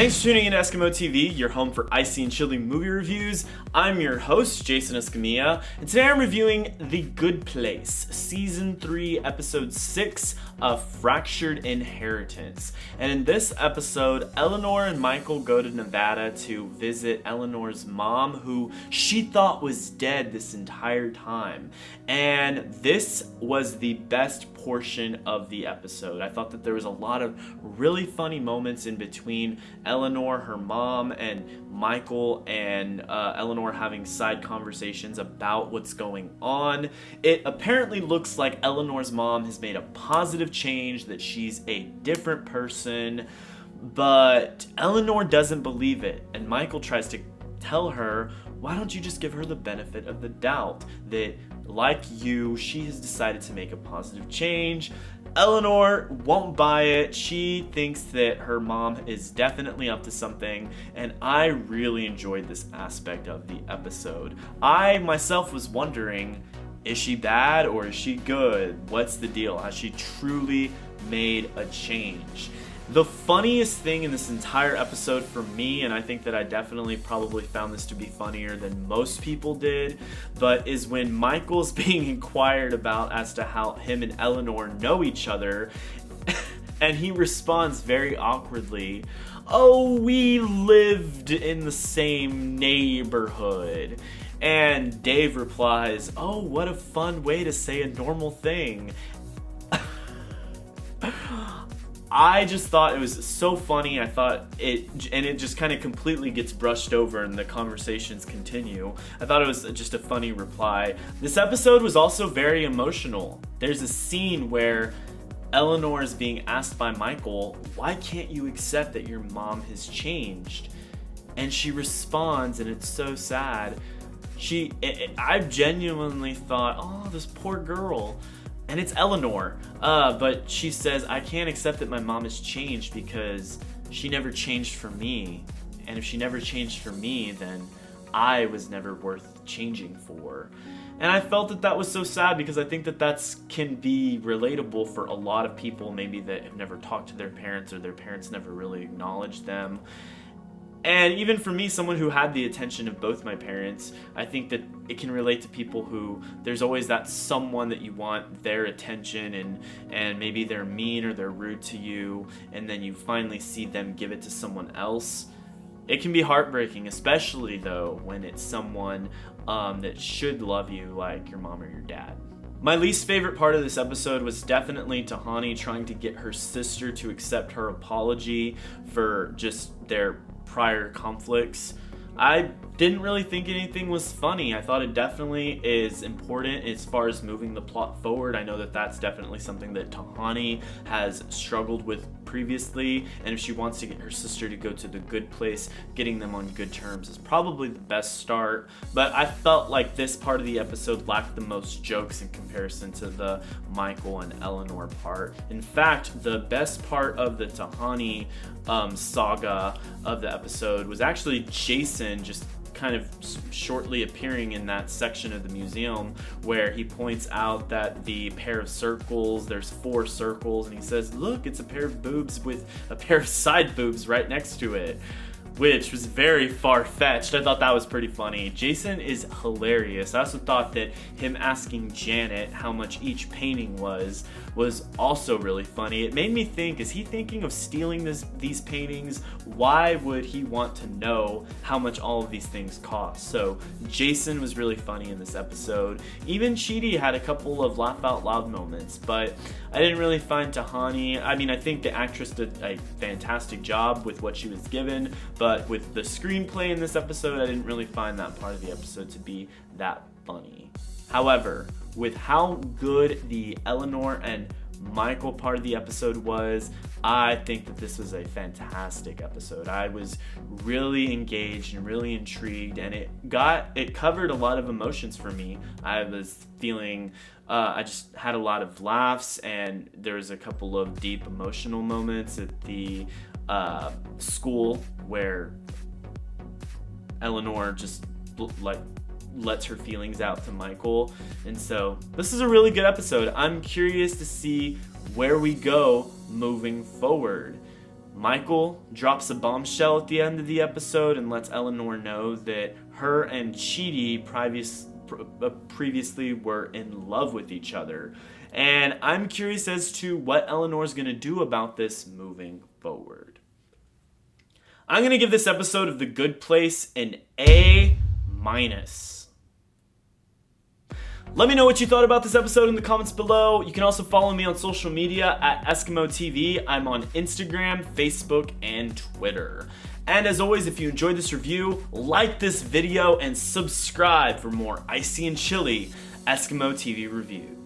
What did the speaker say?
Thanks for tuning in to EskimoTV, your home for icy and chilly movie reviews. I'm your host, Jason Escamilla, and today I'm reviewing The Good Place, Season 3, Episode 6 of Fractured Inheritance. And in this episode, Eleanor and Michael go to Nevada to visit Eleanor's mom, who she thought was dead this entire time. And this was the best portion of the episode. I thought that there was a lot of really funny moments in between Eleanor, her mom, and Michael and Eleanor having side conversations about what's going on. It apparently looks like Eleanor's mom has made a positive change, that she's a different person, but Eleanor doesn't believe it, and Michael tries to tell her, why don't you just give her the benefit of the doubt that, like you, she has decided to make a positive change. Eleanor won't buy it. She thinks that her mom is definitely up to something, and I really enjoyed this aspect of the episode. I myself was wondering, is she bad or is she good? What's the deal? Has she truly made a change? The funniest thing in this entire episode for me, and I think that I definitely probably found this to be funnier than most people did, but is when Michael's being inquired about as to how him and Eleanor know each other, and he responds very awkwardly, "Oh, we lived in the same neighborhood." And Dave replies, "Oh, what a fun way to say a normal thing." I just thought it was so funny. I thought it just kind of completely gets brushed over and the conversations continue. I thought it was just a funny reply. This episode was also very emotional. There's a scene where Eleanor is being asked by Michael, why can't you accept that your mom has changed? And she responds, and it's so sad. I genuinely thought, oh, this poor girl. And it's Eleanor, but she says, I can't accept that my mom has changed because she never changed for me. And if she never changed for me, then I was never worth changing for. And I felt that that was so sad because I think that can be relatable for a lot of people, maybe that have never talked to their parents or their parents never really acknowledged them. And even for me, someone who had the attention of both my parents, I think that it can relate to people who there's always that someone that you want their attention and maybe they're mean or they're rude to you, and then you finally see them give it to someone else. It can be heartbreaking, especially though when it's someone that should love you, like your mom or your dad. My least favorite part of this episode was definitely Tahani trying to get her sister to accept her apology for just their prior conflicts. I didn't really think anything was funny. I thought it definitely is important as far as moving the plot forward. I know that that's definitely something that Tahani has struggled with previously, and if she wants to get her sister to go to the good place, getting them on good terms is probably the best start. But I felt like this part of the episode lacked the most jokes in comparison to the Michael and Eleanor part. In fact, the best part of the Tahani saga of the episode was actually Jason just kind of shortly appearing in that section of the museum where he points out that the pair of circles, there's 4 circles, and he says, look, it's a pair of boobs with a pair of side boobs right next to it, which was very far-fetched. I thought that was pretty funny. Jason is hilarious. I also thought that him asking Janet how much each painting was also really funny. It made me think, is he thinking of stealing these paintings? Why would he want to know how much all of these things cost? So Jason was really funny in this episode. Even Chidi had a couple of laugh out loud moments, but I didn't really find Tahani, I think the actress did a fantastic job with what she was given, but with the screenplay in this episode, I didn't really find that part of the episode to be that funny. However, with how good the Eleanor and Michael part of the episode was, I think that this was a fantastic episode. I was really engaged and really intrigued, and it covered a lot of emotions for me. I was feeling, I just had a lot of laughs, and there was a couple of deep emotional moments at the school where Eleanor just lets her feelings out to Michael. And so this is a really good episode. I'm curious to see where we go moving forward. Michael drops a bombshell at the end of the episode and lets Eleanor know that her and Chidi previously were in love with each other. And I'm curious as to what Eleanor's going to do about this moving forward. I'm going to give this episode of The Good Place an A-. Let me know what you thought about this episode in the comments below. You can also follow me on social media at EskimoTV. I'm on Instagram, Facebook, and Twitter. And as always, if you enjoyed this review, like this video and subscribe for more icy and chilly EskimoTV reviews.